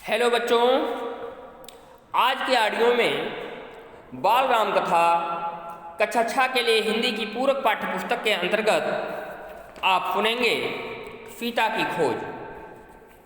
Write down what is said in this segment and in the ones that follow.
Hello बच्चों, आज के ऑडियो में बाल राम कथा कक्षा 6 के लिए हिंदी की पूरक पाठ्य पुस्तक के अंतर्गत आप सुनेंगे सीता की खोज।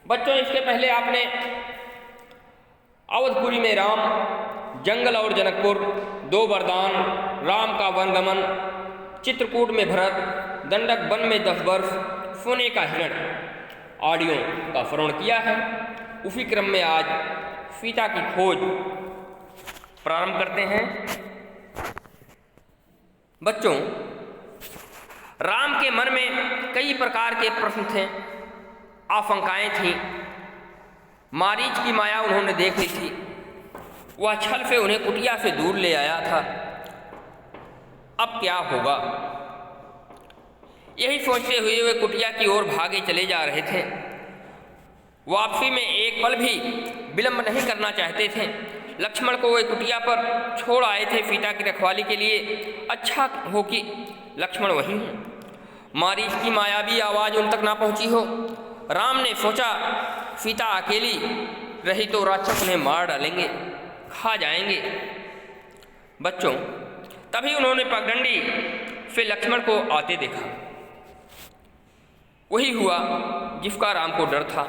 बच्चों, इसके पहले आपने अवधपुरी में राम, जंगल और जनकपुर, दो वरदान, राम का वनगमन, चित्रकूट में भरत, दंडक वन में 10 वर्ष, सोने का हिरण ऑडियो का श्रवण किया है। उसी क्रम में आज सीता की खोज प्रारंभ करते हैं। बच्चों, राम के मन में कई प्रकार के प्रश्न थे, आशंकाएं थीं। मारीच की माया उन्होंने देख ली थी, वह छल से उन्हें कुटिया से दूर ले आया था। अब क्या होगा, यही सोचते हुए वे कुटिया की ओर भागे चले जा रहे थे। वापसी में एक पल भी विलंब नहीं करना चाहते थे। लक्ष्मण को वे कुटिया पर छोड़ आए थे सीता की रखवाली के लिए। अच्छा हो कि लक्ष्मण वहीं हों, मारीच की मायावी आवाज़ उन तक ना पहुंची हो। राम ने सोचा, सीता अकेली रही तो राक्षस उन्हें मार डालेंगे, खा जाएंगे। बच्चों, तभी उन्होंने पगडंडी से लक्ष्मण को आते देखा। वही हुआ जिसका राम को डर था।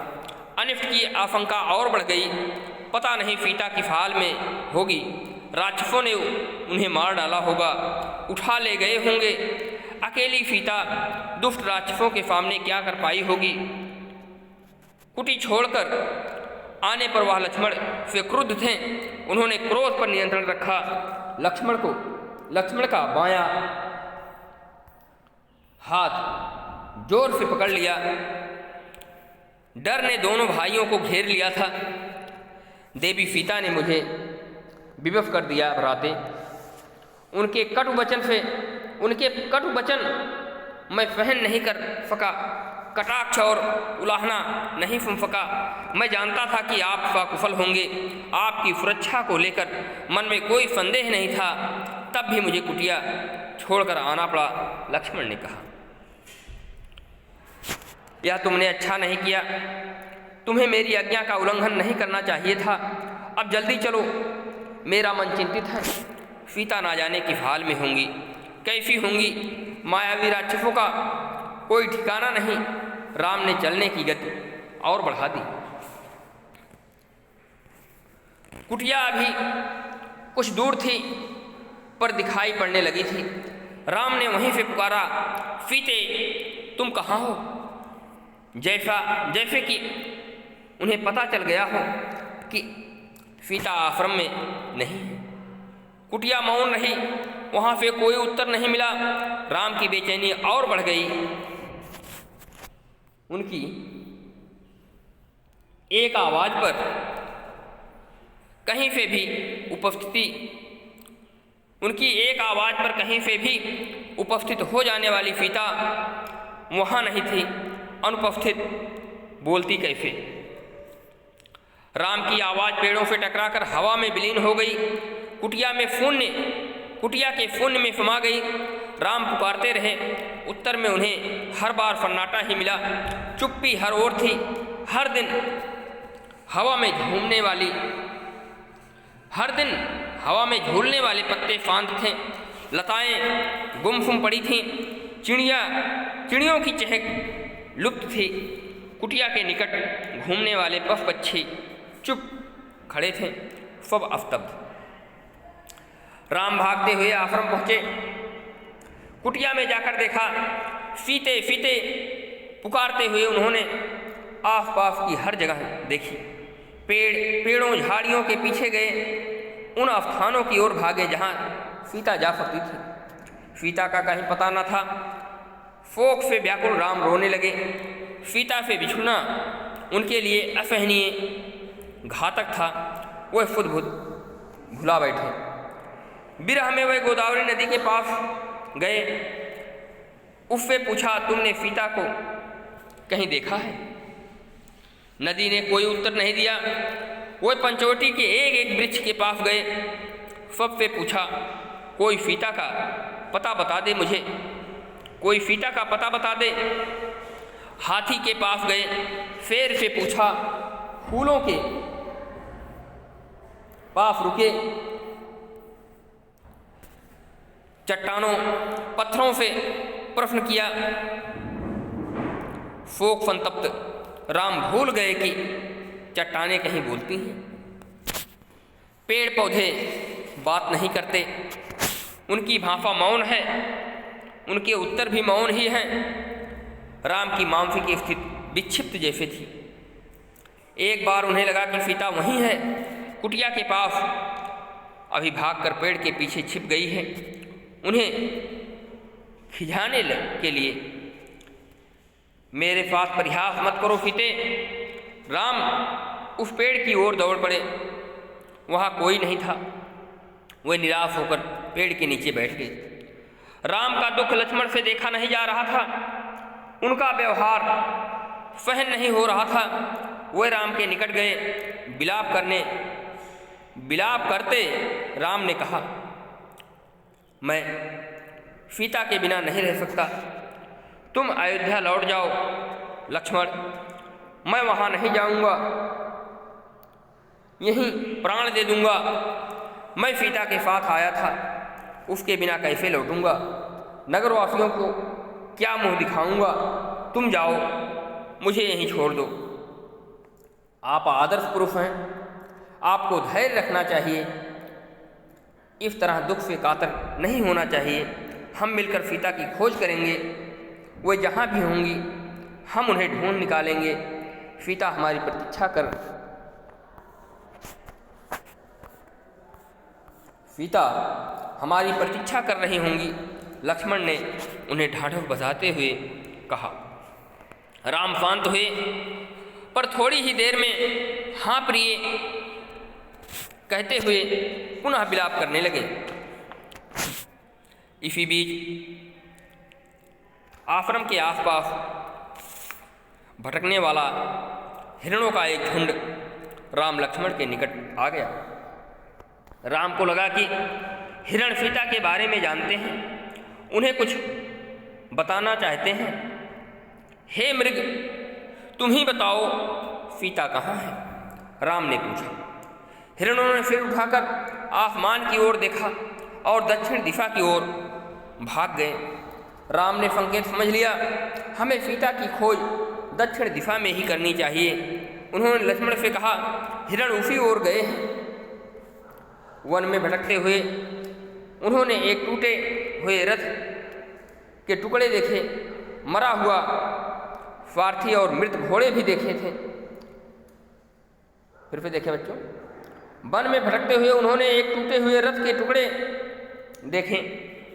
अनिष्ट की आशंका और बढ़ गई। पता नहीं सीता किस हाल में होगी, राक्षसों ने उन्हें मार डाला होगा, उठा ले गए होंगे। अकेली सीता दुष्ट राक्षसों के सामने क्या कर पाई होगी। कुटी छोड़कर आने पर वह लक्ष्मण से क्रुद्ध थे। उन्होंने क्रोध पर नियंत्रण रखा। लक्ष्मण का बायां हाथ जोर से पकड़ लिया। डर ने दोनों भाइयों को घेर लिया था। देवी सीता ने मुझे विवश कर दिया भ्राते। उनके कटु वचन मैं सहन नहीं कर सका, कटाक्ष और उलाहना नहीं सुन सका। मैं जानता था कि आप सकुशल होंगे, आपकी सुरक्षा को लेकर मन में कोई संदेह नहीं था। तब भी मुझे कुटिया छोड़कर आना पड़ा। लक्ष्मण ने कहा, यह तुमने अच्छा नहीं किया, तुम्हें मेरी आज्ञा का उल्लंघन नहीं करना चाहिए था। अब जल्दी चलो, मेरा मन चिंतित है। सीता ना जाने किस हाल में होंगी, कैसी होंगी। मायावी राक्षसों का कोई ठिकाना नहीं। राम ने चलने की गति और बढ़ा दी। कुटिया अभी कुछ दूर थी पर दिखाई पड़ने लगी थी। राम ने वहीं से पुकारा, सीते तुम कहाँ हो। जैसे कि उन्हें पता चल गया हो कि सीता आश्रम में नहीं है। कुटिया मौन रही, वहाँ से कोई उत्तर नहीं मिला। राम की बेचैनी और बढ़ गई। उनकी एक आवाज़ पर कहीं से भी उपस्थित हो जाने वाली सीता वहाँ नहीं थी। अनुपस्थित बोलती कैसे। राम की आवाज़ पेड़ों से टकराकर हवा में विलीन हो गई। कुटिया के शून्य में समा गई। राम पुकारते रहे, उत्तर में उन्हें हर बार सन्नाटा ही मिला। चुप्पी हर ओर थी। हर दिन हवा में झूलने वाले पत्ते शांत थे। लताएं गुमसुम पड़ी थीं। चिड़ियों की चहक लुप्त थी। कुटिया के निकट घूमने वाले पशु पक्षी चुप खड़े थे, सब स्तब्ध। राम भागते हुए आश्रम पहुँचे। कुटिया में जाकर देखा, सीते सीते पुकारते हुए उन्होंने आसपास की हर जगह देखी। पेड़ों झाड़ियों के पीछे गए, उन स्थानों की ओर भागे जहाँ सीता जा सकती थी। सीता का कहीं पता न था। शोक से व्याकुल राम रोने लगे। सीता से बिछुड़ना उनके लिए असहनीय घातक था। वह खुद भुला बैठे। विरह में वह गोदावरी नदी के पास गए। उससे पूछा, तुमने सीता को कहीं देखा है। नदी ने कोई उत्तर नहीं दिया। वह पंचवटी के एक वृक्ष के पास गए। सबसे पूछा, कोई सीता का पता बता दे मुझे, कोई सीता का पता बता दे। हाथी के पास गए। शेर से पूछा, फूलों के पास रुके, चट्टानों पत्थरों से प्रश्न किया। शोक संतप्त राम भूल गए कि चट्टानें कहीं बोलती हैं, पेड़ पौधे बात नहीं करते, उनकी भाषा मौन है, उनके उत्तर भी मौन ही हैं। राम की मानसिक स्थिति विक्षिप्त जैसे थी। एक बार उन्हें लगा कि सीता वहीं है, कुटिया के पास, अभी भागकर पेड़ के पीछे छिप गई है। उन्हें खिजाने के लिए, मेरे साथ परिहास मत करो सीते। राम उस पेड़ की ओर दौड़ पड़े। वहाँ कोई नहीं था। वे निराश होकर पेड़ के नीचे बैठ गए। राम का दुख लक्ष्मण से देखा नहीं जा रहा था। उनका व्यवहार सहन नहीं हो रहा था। वे राम के निकट गए। विलाप करते राम ने कहा, मैं सीता के बिना नहीं रह सकता। तुम अयोध्या लौट जाओ लक्ष्मण, मैं वहाँ नहीं जाऊँगा, यहीं प्राण दे दूँगा। मैं सीता के साथ आया था, उसके बिना कैसे लौटूँगा? नगरवासियों को क्या मुँह दिखाऊँगा? तुम जाओ, मुझे यहीं छोड़ दो। आप आदर्श पुरुष हैं, आपको धैर्य रखना चाहिए। इस तरह दुख से कातर नहीं होना चाहिए। हम मिलकर सीता की खोज करेंगे। वे जहाँ भी होंगी हम उन्हें ढूंढ निकालेंगे। सीता हमारी प्रतीक्षा कर रही होंगी। लक्ष्मण ने उन्हें ढाढ़स बजाते हुए कहा। राम शांत हुए, पर थोड़ी ही देर में हाँ प्रिय कहते हुए पुनः विलाप करने लगे। इसी बीच आश्रम के आसपास भटकने वाला हिरणों का एक झुंड राम लक्ष्मण के निकट आ गया। राम को लगा कि हिरण सीता के बारे में जानते हैं, उन्हें कुछ बताना चाहते हैं। हे मृग, तुम ही बताओ सीता कहाँ है? राम ने पूछा। हिरणों ने सिर उठाकर आसमान की ओर देखा और दक्षिण दिशा की ओर भाग गए। राम ने संकेत समझ लिया, हमें सीता की खोज दक्षिण दिशा में ही करनी चाहिए। उन्होंने लक्ष्मण से कहा, हिरण उसी ओर गए हैं। वन में भटकते हुए उन्होंने एक टूटे हुए रथ के टुकड़े देखे, मरा हुआ स्वार्थी और मृत घोड़े भी देखे थे। फिर से देखे बच्चों, वन में भटकते हुए उन्होंने एक टूटे हुए रथ के टुकड़े देखे,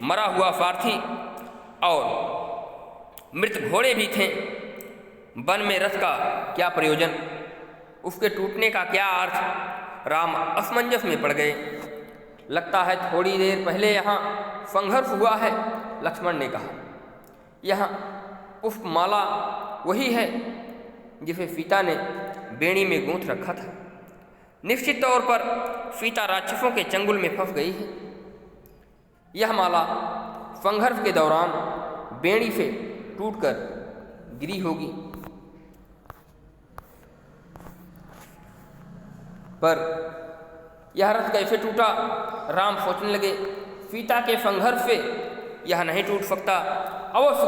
मरा हुआ सारथी और मृत घोड़े भी थे। वन में रथ का क्या प्रयोजन, उसके टूटने का क्या अर्थ? राम असमंजस में पड़ गए। लगता है थोड़ी देर पहले यहाँ संघर्ष हुआ है, लक्ष्मण ने कहा। यहाँ पुष्पमाला वही है जिसे सीता ने बेणी में गूंथ रखा था। निश्चित तौर पर सीता राक्षसों के चंगुल में फंस गई है। यह माला संघर्ष के दौरान बेणी से टूटकर गिरी होगी। पर यह रथ कैसे टूटा? राम सोचने लगे। सीता के संघर्ष से यह नहीं टूट सकता। अवश्य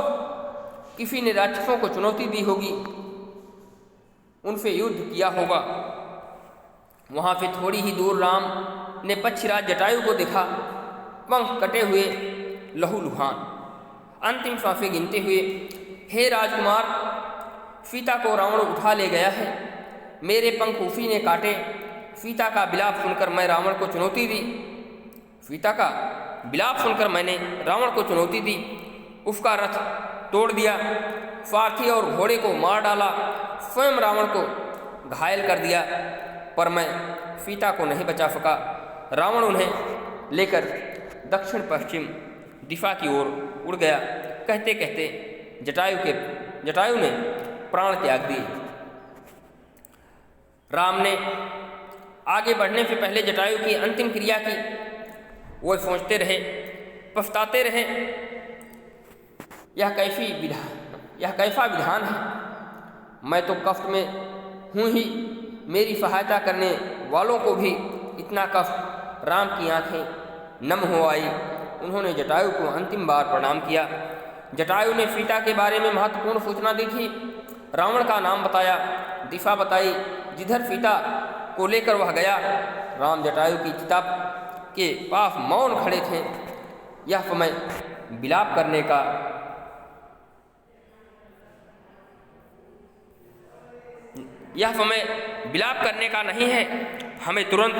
किसी ने राक्षसों को चुनौती दी होगी, उनसे युद्ध किया होगा। वहाँ से थोड़ी ही दूर राम ने पक्षीराज जटायु को देखा, पंख कटे हुए, लहूलुहान, अंतिम सांसें गिनते हुए। हे राजकुमार, सीता को रावण उठा ले गया है, मेरे पंख उसी ने काटे। सीता का विलाप सुनकर मैं रावण को चुनौती दी। सीता का विलाप सुनकर मैंने रावण को चुनौती दी, उसका रथ तोड़ दिया, सारथी और घोड़े को मार डाला, स्वयं रावण को घायल कर दिया, पर मैं सीता को नहीं बचा सका। रावण उन्हें लेकर दक्षिण पश्चिम दिशा की ओर उड़ गया। कहते कहते जटायु ने प्राण त्याग दिए। राम ने आगे बढ़ने से पहले जटायु की अंतिम क्रिया की। वो सोचते रहे, पछताते रहे, यह कैसा विधान है। मैं तो कष्ट में हूँ ही, मेरी सहायता करने वालों को भी इतना कफ राम की आंखें नम हो आई। उन्होंने जटायु को अंतिम बार प्रणाम किया। जटायु ने सीता के बारे में महत्वपूर्ण सूचना दी थी। रावण का नाम बताया, दिशा बताई जिधर सीता को लेकर वह गया। राम जटायु की चिता के पास मौन खड़े थे। यह समय विलाप करने का नहीं है। हमें तुरंत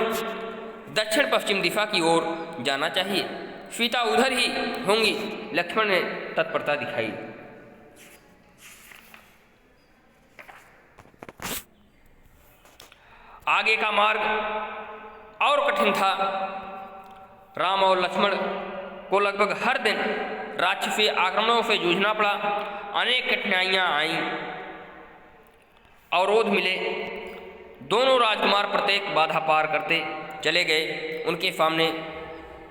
दक्षिण पश्चिम दिशा की ओर जाना चाहिए। सीता उधर ही होंगी। लक्ष्मण ने तत्परता दिखाई। आगे का मार्ग और कठिन था। राम और लक्ष्मण को लगभग हर दिन राक्षसी आक्रमणों से जूझना पड़ा। अनेक कठिनाइयां आईं, अवरोध मिले। दोनों राजकुमार प्रत्येक बाधा पार करते चले गए। उनके सामने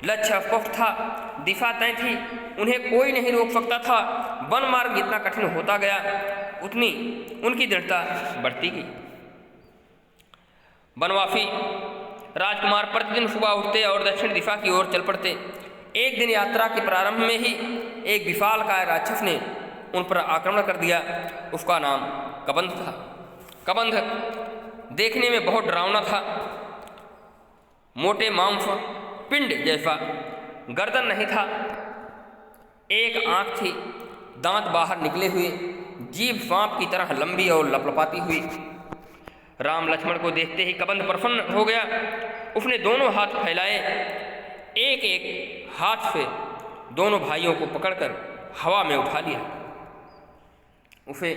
लक्ष्य स्पष्ट था, दिशा तय थी, उन्हें कोई नहीं रोक सकता था। वन मार्ग जितना कठिन होता गया उतनी उनकी दृढ़ता बढ़ती गई। वनवासी राजकुमार प्रतिदिन सुबह उठते और दक्षिण दिशा की ओर चल पड़ते। एक दिन यात्रा के प्रारंभ में ही एक विशालकाय राक्षस ने उन पर आक्रमण कर दिया। उसका नाम कबंध था। कबंध देखने में बहुत डरावना था। मोटे मांस पिंड जैसा, गर्दन नहीं था, एक आंख थी, दांत बाहर निकले हुए, जीभ सांप की तरह लंबी और लपलपाती हुई। राम लक्ष्मण को देखते ही कबंध प्रसन्न हो गया। उसने दोनों हाथ फैलाए, एक एक हाथ से दोनों भाइयों को पकड़कर हवा में उठा लिया। उसे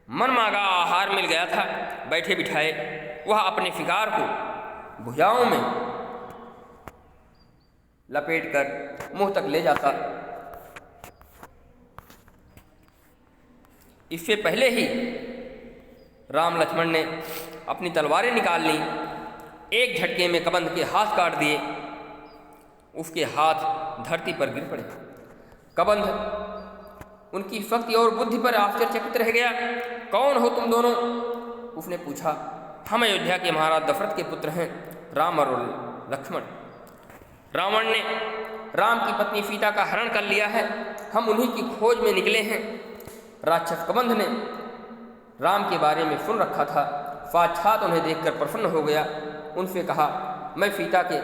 मनमांगा आहार मिल गया था। बैठे बिठाए वह अपने शिकार को भुजाओं में लपेटकर मुंह तक ले जाता। इससे पहले ही राम लक्ष्मण ने अपनी तलवारें निकाल ली। एक झटके में कबंध के हाथ काट दिए। उसके हाथ धरती पर गिर पड़े। कबंध उनकी शक्ति और बुद्धि पर आश्चर्यचकित रह गया। कौन हो तुम दोनों? उसने पूछा। हम अयोध्या के महाराज दशरथ के पुत्र हैं, राम और लक्ष्मण। रावण ने राम की पत्नी सीता का हरण कर लिया है। हम उन्हीं की खोज में निकले हैं। राक्षस कबंध ने राम के बारे में सुन रखा था। साक्षात उन्हें देखकर प्रसन्न हो गया। उनसे कहा, मैं सीता के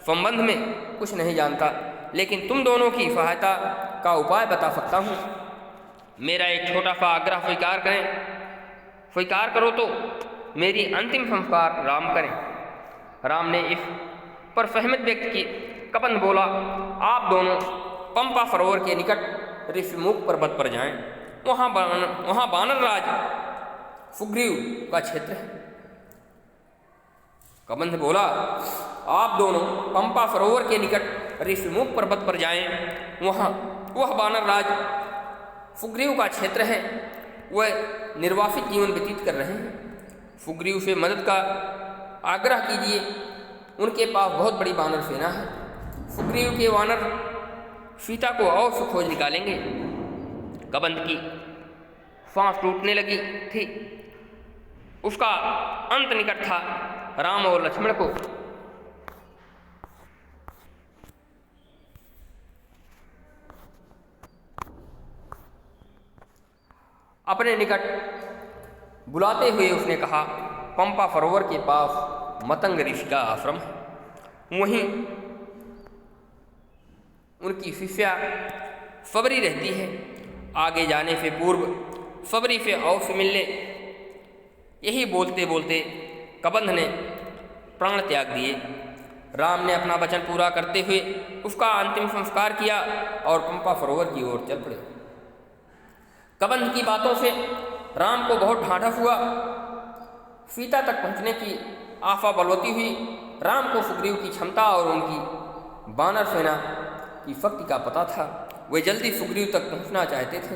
संबंध में कुछ नहीं जानता, लेकिन तुम दोनों की सहायता का उपाय बता सकता हूँ। मेरा एक छोटा सा आग्रह स्वीकार करें। स्वीकार करो तो मेरी अंतिम संस्कार राम करें। राम ने इस पर सहमत व्यक्त की। कबंध बोला, आप दोनों पंपा सरोवर के निकट ऋषिमुख पर्वत पर जाएं। वहाँ वानर राज सुग्रीव का क्षेत्र है। कबंध बोला, आप दोनों पंपा सरोवर के निकट ऋषिमुख पर्वत पर जाएं। वहाँ वह वानर राज सुग्रीव का क्षेत्र है। वह निर्वासित जीवन व्यतीत कर रहे हैं। सुग्रीव से मदद का आग्रह कीजिए। उनके पास बहुत बड़ी वानर सेना है। सुग्रीव के वानर सीता को अवश्य खोज निकालेंगे। कबंध की सांस टूटने लगी थी। उसका अंत निकट था। राम और लक्ष्मण को अपने निकट बुलाते हुए उसने कहा, पंपा सरोवर के पास मतंग ऋषि का आश्रम है। वहीं उनकी शिष्या सबरी रहती है। आगे जाने से पूर्व सबरी से अवश्य मिल ले। यही बोलते बोलते कबंध ने प्राण त्याग दिए। राम ने अपना वचन पूरा करते हुए उसका अंतिम संस्कार किया और पंपा सरोवर की ओर चल पड़े। कबंध की बातों से राम को बहुत ढांढस हुआ। सीता तक पहुंचने की आशा बलवती हुई। राम को सुग्रीव की क्षमता और उनकी वानर सेना की शक्ति का पता था। वे जल्दी सुग्रीव तक पहुंचना चाहते थे।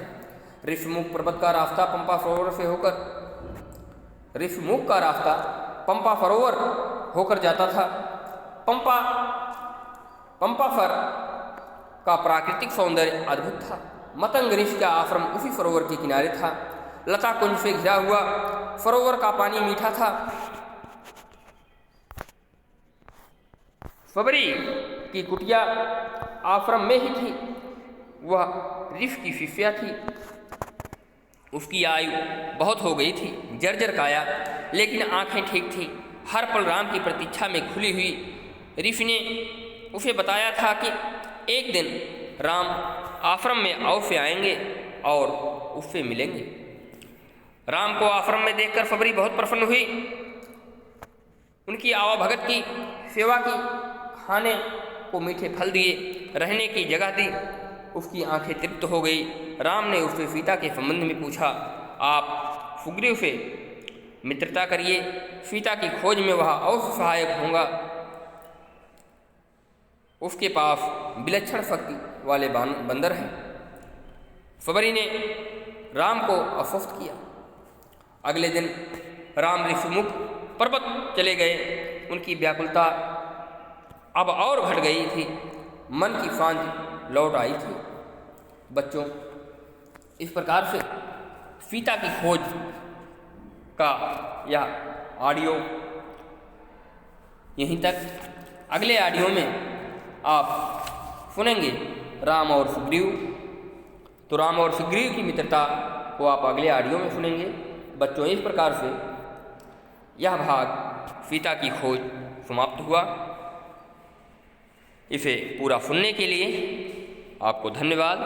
ऋषिमुख पर्वत का रास्ता पंपा सरोवर से होकर ऋषिमुख का रास्ता पंपा सरोवर होकर जाता था। पंपा सर का प्राकृतिक सौंदर्य अद्भुत था। मतंग ऋषि का आश्रम उसी सरोवर के किनारे था। लता कुंज से घिरा हुआ सरोवर का पानी मीठा था। फबरी की कुटिया आश्रम में ही थी। वह रिफ की शिष्या थी। उसकी आयु बहुत हो गई थी, जर्जर काया, लेकिन आंखें ठीक थीं। हर पल राम की प्रतीक्षा में खुली हुई। रिफ ने उसे बताया था कि एक दिन राम आश्रम में अवश्य आएंगे और उससे मिलेंगे। राम को आश्रम में देखकर फबरी बहुत प्रसन्न हुई। उनकी आवाभगत की सेवा की, खाने को मीठे फल दिए, रहने की जगह दी। उसकी आंखें तृप्त हो गई। राम ने उससे सीता के संबंध में पूछा। आप सुग्रीव से मित्रता करिए, सीता की खोज में वह अवश्य सहायक होगा। उसके पास विलक्षण शक्ति वाले बंदर हैं। फबरी ने राम को आश्वस्त किया। अगले दिन राम ऋषिमुख पर्वत चले गए। उनकी व्याकुलता अब और घट गई थी। मन की शांति लौट आई थी। बच्चों, इस प्रकार से सीता की खोज का यह ऑडियो यहीं तक। अगले ऑडियो में आप सुनेंगे राम और सुग्रीव। तो राम और सुग्रीव की मित्रता को आप अगले ऑडियो में सुनेंगे। बच्चों, इस प्रकार से यह भाग सीता की खोज समाप्त हुआ। इसे पूरा सुनने के लिए आपको धन्यवाद।